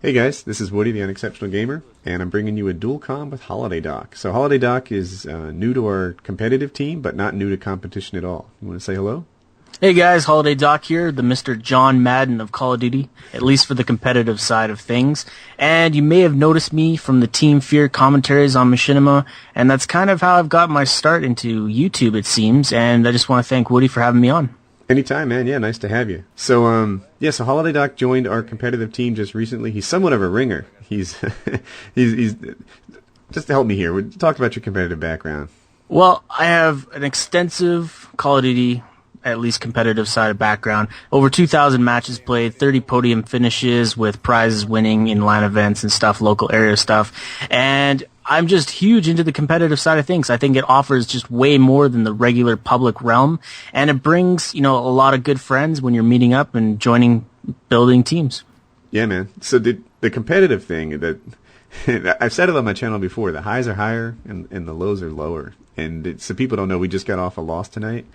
Hey guys, this is Woody, the Unexceptional Gamer, and I'm bringing you a dual com with Holiday Doc. So Holiday Doc is new to our competitive team, but not new to competition at all. You want to say hello? Hey guys, Holiday Doc here, the Mr. John Madden of Call of Duty, at least for the competitive side of things. And you may have noticed me from the Team Fear commentaries on Machinima, and that's kind of how I've got my start into YouTube, it seems, and I just want to thank Woody for having me on. Anytime, man. Yeah, nice to have you. So, so Holiday Doc joined our competitive team just recently. He's somewhat of a ringer. He's just to help me here. We talked about your competitive background. Well, I have an extensive Call of Duty, at least competitive side of background. Over 2,000 matches played, 30 podium finishes with prizes winning in LAN events and stuff, local area stuff. And I'm just huge into the competitive side of things. I think it offers just way more than the regular public realm. And it brings, a lot of good friends when you're meeting up and joining building teams. Yeah, man. So the competitive thing, that I've said it on my channel before, the highs are higher and the lows are lower. And so people don't know, we just got off a loss tonight.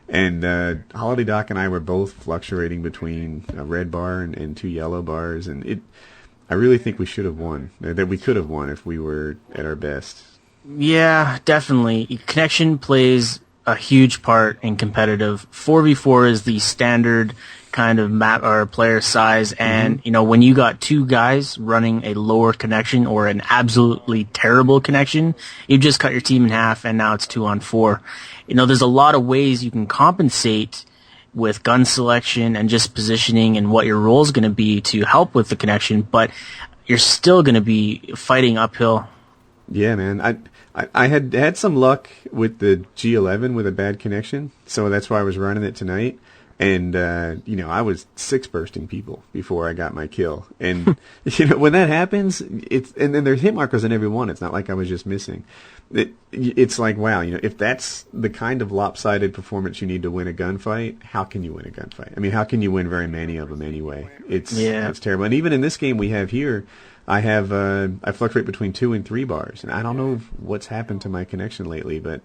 And Holiday Doc and I were both fluctuating between a red bar and two yellow bars, and I really think we should have won. That we could have won if we were at our best. Yeah, definitely. Connection plays a huge part in competitive. 4v4 is the standard kind of map or player size, and when you got two guys running a lower connection or an absolutely terrible connection, you just cut your team in half, and now it's 2-on-4. There's a lot of ways you can compensate with gun selection and just positioning and what your role is going to be to help with the connection, but you're still going to be fighting uphill. Yeah, man. I had some luck with the G11 with a bad connection, so that's why I was running it tonight. And, I was six bursting people before I got my kill. And, when that happens, and then there's hit markers on every one. It's not like I was just missing. It's like, wow, if that's the kind of lopsided performance you need to win a gunfight, how can you win a gunfight? I mean, how can you win very many of them anyway? It's terrible. And even in this game we have here, I fluctuate between 2 and 3 bars. And I don't know what's happened to my connection lately, but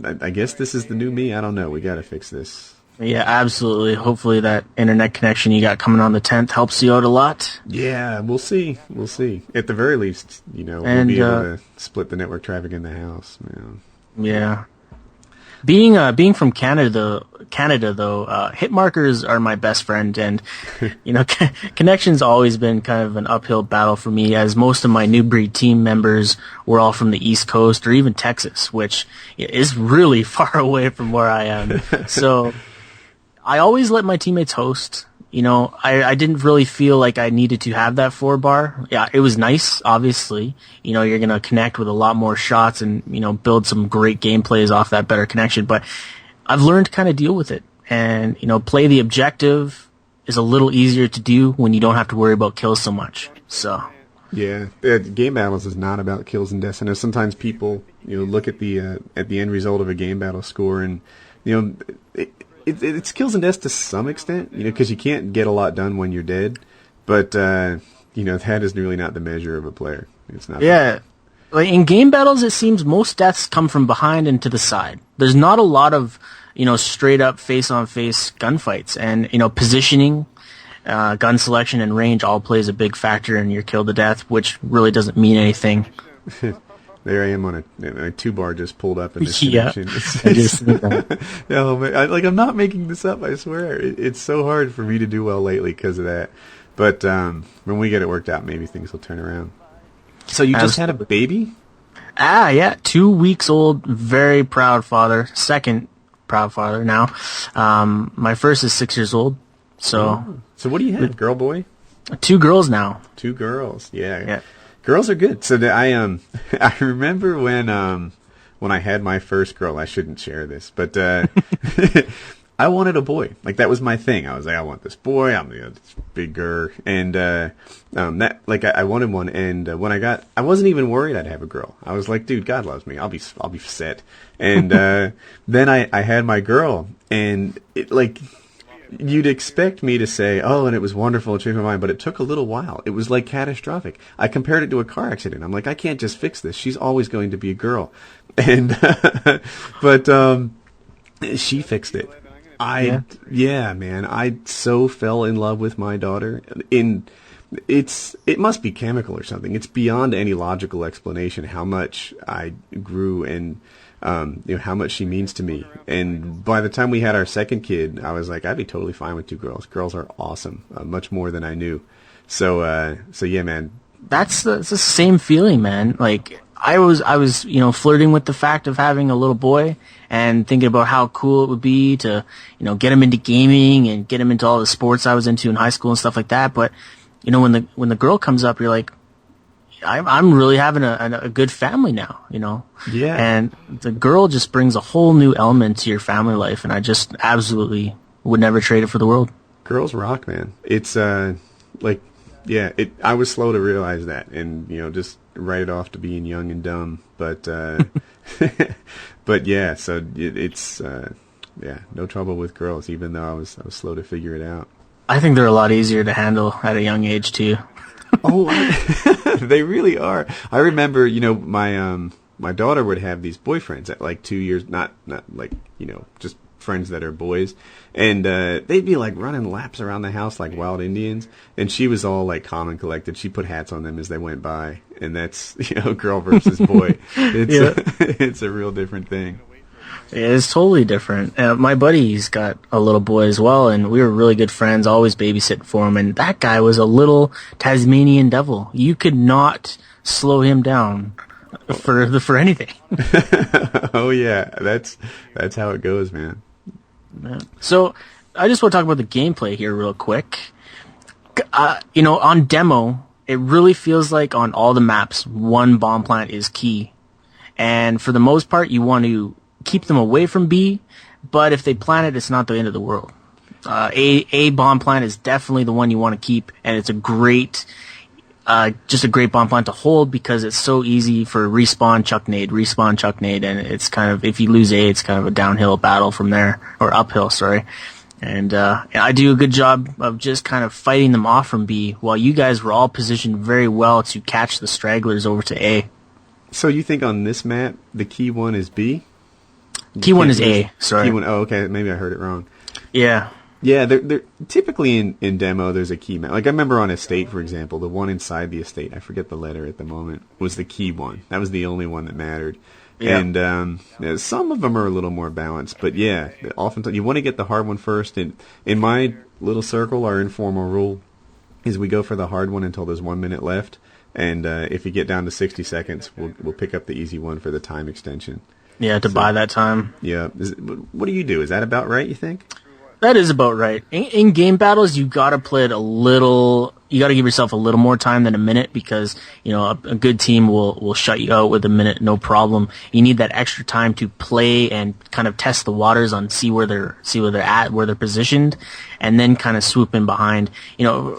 I guess this is the new me. I don't know. We got to fix this. Yeah, absolutely. Hopefully that internet connection you got coming on the 10th helps you out a lot. Yeah, we'll see. We'll see. At the very least, we'll be able to split the network traffic in the house. Man. Yeah. Being from Canada though, hit markers are my best friend, and connection's always been kind of an uphill battle for me, as most of my New Breed team members were all from the East Coast or even Texas, which is really far away from where I am. So I always let my teammates host. I didn't really feel like I needed to have that 4-bar. Yeah, it was nice, obviously. You're going to connect with a lot more shots and, build some great gameplays off that better connection. But I've learned to kind of deal with it. And, play the objective is a little easier to do when you don't have to worry about kills so much. So. Yeah, game battles is not about kills and deaths. I know sometimes people, look at the end result of a game battle score and, it's kills and deaths to some extent, because you can't get a lot done when you're dead. But, that is really not the measure of a player. It's not. Yeah. Like in game battles, it seems most deaths come from behind and to the side. There's not a lot of, straight up face-on-face gunfights. And, positioning, gun selection, and range all plays a big factor in your kill to death, which really doesn't mean anything. There I am on a 2-bar just pulled up in this connection. I just see that. Oh, man, I'm not making this up, I swear. It's so hard for me to do well lately because of that. But when we get it worked out, maybe things will turn around. So you just had a baby? Yeah, 2 weeks old, very proud father, second proud father now. My first is 6 years old. So what do you have, girl, boy? 2 girls now. 2 girls, yeah. Girls are good. So I remember when I had my first girl. I shouldn't share this, but I wanted a boy. Like that was my thing. I was like, I want this boy. I'm this bigger, and I wanted one. And when I wasn't even worried I'd have a girl. I was like, dude, God loves me. I'll be set. And then I had my girl, and it like. You'd expect me to say, oh, and it was wonderful, it changed my mind, but it took a little while. It was like catastrophic. I compared it to a car accident. I'm like, I can't just fix this. She's always going to be a girl. And, but she fixed it. Yeah, man, I so fell in love with my daughter. it must be chemical or something. It's beyond any logical explanation how much I grew and how much she means to me. And by the time we had our second kid, I was like, I'd be totally fine with 2 girls. Girls are awesome, much more than I knew. So yeah, man. That's the same feeling, man. Like I was flirting with the fact of having a little boy and thinking about how cool it would be to, get him into gaming and get him into all the sports I was into in high school and stuff like that. But, when the girl comes up, you're like, I'm really having a good family now, Yeah. And the girl just brings a whole new element to your family life, and I just absolutely would never trade it for the world. Girls rock, man. It's I was slow to realize that, and just write it off to being young and dumb. But but yeah, so it's no trouble with girls, even though I was slow to figure it out. I think they're a lot easier to handle at a young age too. Oh, they really are. I remember, my daughter would have these boyfriends at like 2 years, not like, just friends that are boys, and they'd be like running laps around the house like wild Indians, and she was all like calm and collected. She put hats on them as they went by, and that's, girl versus boy. It's a real different thing. It's totally different. My buddy's got a little boy as well, and we were really good friends, always babysitting for him, and that guy was a little Tasmanian devil. You could not slow him down for anything. Oh yeah, that's how it goes, man. Yeah. So I just want to talk about the gameplay here real quick. On demo, it really feels like on all the maps, one bomb plant is key, and for the most part, you want to keep them away from B, but if they plant it, it's not the end of the world. A bomb plant is definitely the one you want to keep, and it's a great bomb plant to hold because it's so easy for respawn, chuck nade, and it's kind of, if you lose A, it's kind of a downhill battle from there, or uphill, sorry. And I do a good job of just kind of fighting them off from B, while you guys were all positioned very well to catch the stragglers over to A. So you think on this map, the key one is B? Key one is A, sorry. Key one, oh, okay, maybe I heard it wrong. Yeah. Yeah, they're typically in demo, there's a key map. Like I remember on Estate, for example, the one inside the Estate, I forget the letter at the moment, was the key one. That was the only one that mattered. Yeah. And some of them are a little more balanced, but yeah, oftentimes you want to get the hard one first. And in my little circle, our informal rule is we go for the hard one until there's 1 minute left, and if you get down to 60 seconds, we'll pick up the easy one for the time extension. Yeah, to buy that time. Yeah. What do you do? Is that about right, you think? That is about right. In game battles, you gotta play it a little. You gotta give yourself a little more time than a minute because a good team will shut you out with a minute, no problem. You need that extra time to play and kind of test the waters on see where they're at, where they're positioned, and then kind of swoop in behind.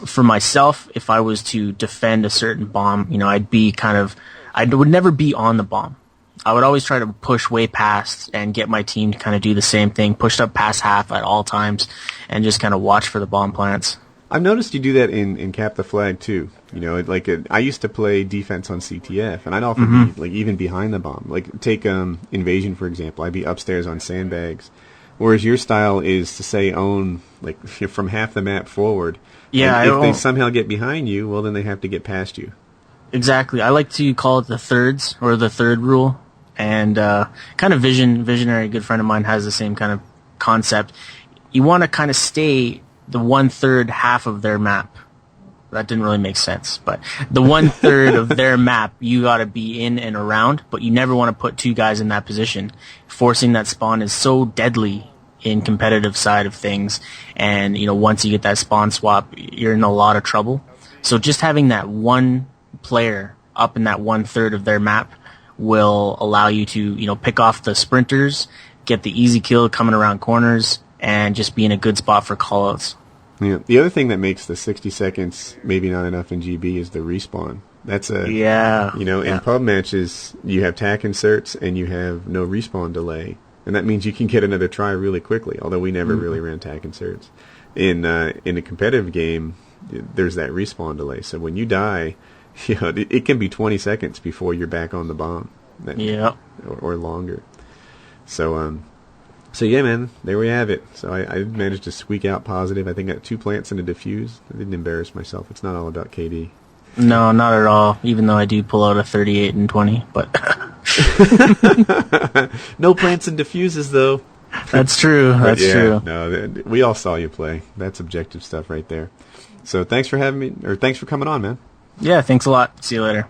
For myself, if I was to defend a certain bomb, I would never be on the bomb. I would always try to push way past and get my team to kind of do the same thing, pushed up past half at all times, and just kind of watch for the bomb plants. I've noticed you do that in Cap the Flag too. I used to play defense on CTF, and I'd often be even behind the bomb. Like take Invasion for example. I'd be upstairs on sandbags, whereas your style is to say own from half the map forward. Yeah, and if they somehow get behind you, well then they have to get past you. Exactly. I like to call it the thirds or the third rule. And kind of visionary, a good friend of mine has the same kind of concept. You want to kind of stay the 1/3 half of their map. That didn't really make sense, but the 1/3 of their map, you got to be in and around, but you never want to put 2 guys in that position. Forcing that spawn is so deadly in competitive side of things, and once you get that spawn swap, you're in a lot of trouble. So just having that one player up in that 1/3 of their map will allow you to, pick off the sprinters, get the easy kill coming around corners, and just be in a good spot for callouts. Yeah. The other thing that makes the 60 seconds maybe not enough in GB is the respawn. That's in pub matches, you have tack inserts and you have no respawn delay. And that means you can get another try really quickly, although we never really ran tack inserts. In a competitive game, there's that respawn delay. So when you die, it can be 20 seconds before you're back on the bomb. Yeah. Or longer. So, So yeah, man, there we have it. So I managed to squeak out positive. I think I got 2 plants and a diffuse. I didn't embarrass myself. It's not all about KD. No, not at all. Even though I do pull out a 38 and 20, but no plants and diffuses though. That's true. That's true. No, we all saw you play. That's objective stuff right there. So thanks for having me, or thanks for coming on, man. Yeah, thanks a lot. See you later.